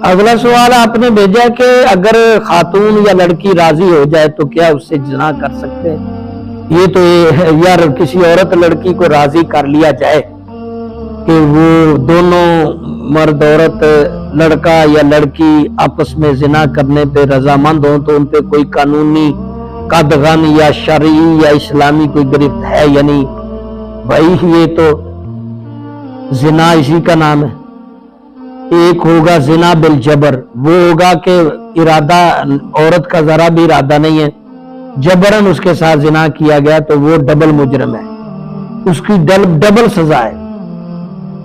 اگلا سوال آپ نے بھیجا کہ اگر خاتون یا لڑکی راضی ہو جائے تو کیا اس سے زنا کر سکتے ہیں؟ یہ تو یار کسی عورت لڑکی کو راضی کر لیا جائے کہ وہ دونوں مرد عورت لڑکا یا لڑکی آپس میں زنا کرنے پہ رضامند ہوں تو ان پہ کوئی قانونی قدغن یا شرعی یا اسلامی کوئی گرفت ہے یا نہیں؟ بھائی یہ تو زنا اسی کا نام ہے۔ ایک ہوگا زنا بالجبر، وہ ہوگا کہ ارادہ عورت کا ذرا بھی ارادہ نہیں ہے، جبرن اس کے ساتھ زنا کیا گیا تو وہ ڈبل مجرم ہے، اس کی ڈبل سزا ہے۔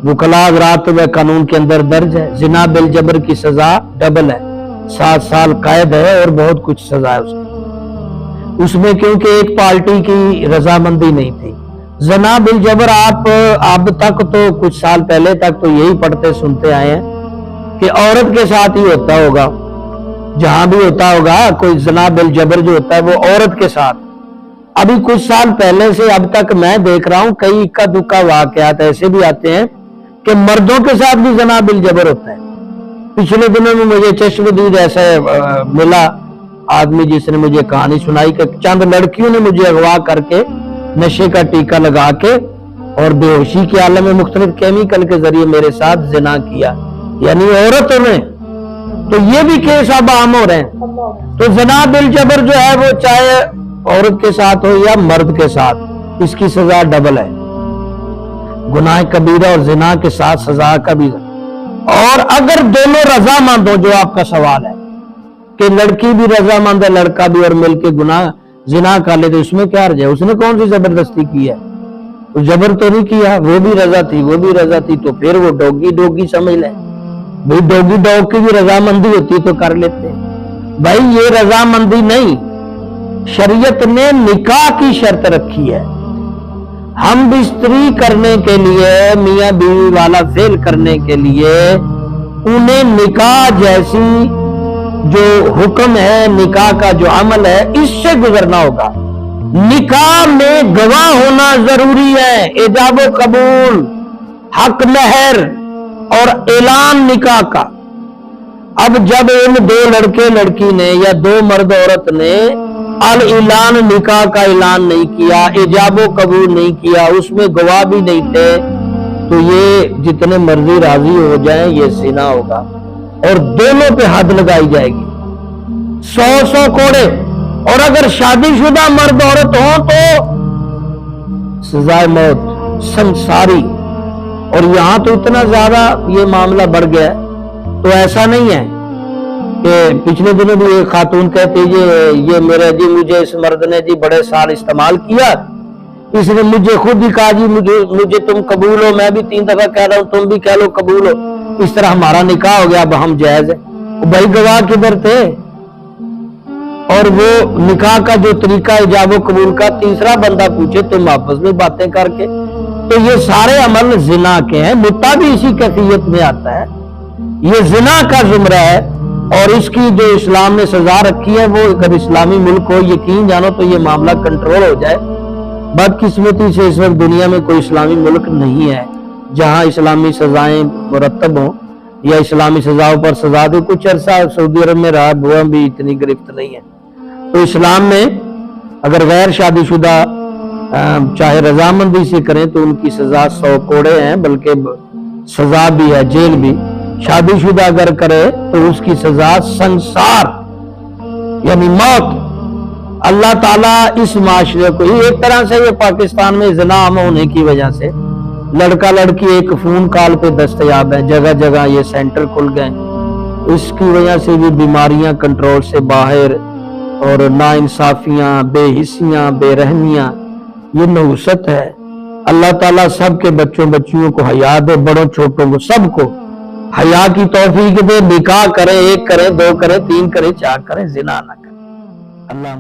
وکلاء حضرات و قانون کے اندر درج ہے، زنا بالجبر کی سزا ڈبل ہے، 7 سال قید ہے اور بہت کچھ سزا ہے اس میں کیونکہ ایک پارٹی کی رضامندی نہیں تھی۔ زنا بالجبر آپ اب تک تو کچھ سال پہلے تک تو یہی پڑھتے سنتے آئے ہیں کہ عورت کے ساتھ ہی ہوتا ہوگا، جہاں بھی ہوتا ہوگا کوئی زنا بالجبر جو ہوتا ہے وہ عورت کے ساتھ۔ ابھی کچھ سال پہلے سے اب تک میں دیکھ رہا ہوں کئی اکا دکا واقعات ایسے بھی آتے ہیں کہ مردوں کے ساتھ بھی زنا بالجبر ہوتا ہے۔ پچھلے دنوں میں مجھے چشم دید ایسا ملا آدمی جس نے مجھے کہانی سنائی کہ چند لڑکیوں نے مجھے اغوا کر کے نشے کا ٹیکہ لگا کے اور بے ہوشی کے عالم میں مختلف کیمیکل کے ذریعے میرے ساتھ زنا کیا، یعنی عورتوں نے۔ تو یہ بھی کیس اب عام ہو رہے ہیں۔ تو زنا بالجبر جو ہے وہ چاہے عورت کے ساتھ ہو یا مرد کے ساتھ، اس کی سزا ڈبل ہے، گناہ کبیرہ اور زنا کے ساتھ سزا کبیرہ۔ اور اگر دونوں رضامند ہو، جو آپ کا سوال ہے کہ لڑکی بھی رضامند ہے لڑکا بھی اور مل کے گناہ زنا کر لے تو اس میں کیا حرج ہے؟ اس نے کون سی زبردستی کی ہے؟ تو جبر تو نہیں کیا، وہ بھی رضا تھی وہ بھی رضا تھی، تو پھر وہ ڈوگی سمجھ لے بھائی، ڈوگی ڈوگ کی بھی رضامندی ہوتی تو کر لیتے۔ بھائی یہ رضامندی نہیں، شریعت نے نکاح کی شرط رکھی ہے۔ ہم بستری کرنے کے لیے، میاں بیوی والا فعل کرنے کے لیے انہیں نکاح جیسی جو حکم ہے، نکاح کا جو عمل ہے، اس سے گزرنا ہوگا۔ نکاح میں گواہ ہونا ضروری ہے، ایجاب و قبول، حق مہر اور اعلان نکاح کا۔ اب جب ان 2 لڑکے لڑکی نے یا 2 مرد عورت نے اعلان نکاح کا اعلان نہیں کیا، ایجاب و قبول نہیں کیا، اس میں گواہ بھی نہیں تھے، تو یہ جتنے مرضی راضی ہو جائیں یہ زنا ہوگا اور دونوں پہ حد لگائی جائے گی، 100 کوڑے۔ اور اگر شادی شدہ مرد عورت ہوں تو سزائے موت سنساری۔ اور یہاں تو اتنا زیادہ یہ معاملہ بڑھ گیا تو ایسا نہیں ہے کہ پچھلے دنوں بھی ایک خاتون کہتی یہ میرے مجھے اس مرد نے بڑے سال استعمال کیا، اس نے مجھے خود ہی کہا مجھے تم قبول ہو، میں بھی 3 دفعہ کہہ رہا ہوں تم بھی کہہ لو قبول ہو، اس طرح ہمارا نکاح ہو گیا، اب ہم جائز ہے۔ بھائی گواہ کدھر تھے؟ اور وہ نکاح کا جو طریقہ ایجاب و قبول کا تیسرا بندہ پوچھے تم آپس میں باتیں کر کے، تو یہ سارے عمل زنا کے ہیں۔ متا بھی اسی کیفیت میں آتا ہے، یہ زنا کا زمرہ ہے، اور اس کی جو اسلام نے سزا رکھی ہے وہ اگر اسلامی ملک ہو، یقین جانو تو یہ معاملہ کنٹرول ہو جائے۔ بدقسمتی سے اس وقت دنیا میں کوئی اسلامی ملک نہیں ہے جہاں اسلامی سزائیں مرتب ہوں یا اسلامی سزاؤں پر سزا دے۔ کچھ عرصہ سعودی عرب میں رہا، وہ بھی اتنی گرفت نہیں ہے۔ تو اسلام میں اگر غیر شادی شدہ چاہے رضامندی سے کریں تو ان کی سزا 100 کوڑے ہیں، بلکہ سزا بھی ہے، جیل بھی۔ شادی شدہ اگر کرے تو اس کی سزا سنسار یعنی موت۔ اللہ تعالیٰ اس معاشرے کو ایک طرح سے یہ پاکستان میں زنا عام ہونے کی وجہ سے لڑکا لڑکی ایک فون کال پہ دستیاب ہے، جگہ جگہ یہ سینٹر کھل گئے، اس کی وجہ سے بھی بیماریاں کنٹرول سے باہر، اور ناانصافیاں، بے حسیاں، بے رحمیاں، یہ نحوست ہے۔ اللہ تعالیٰ سب کے بچوں بچیوں کو حیا دے، بڑوں چھوٹوں کو سب کو حیا کی توفیق دے، نکاح کریں، 1 کریں، 2 کریں، 3 کریں، 4 کریں، زنا نہ کریں۔ اللہ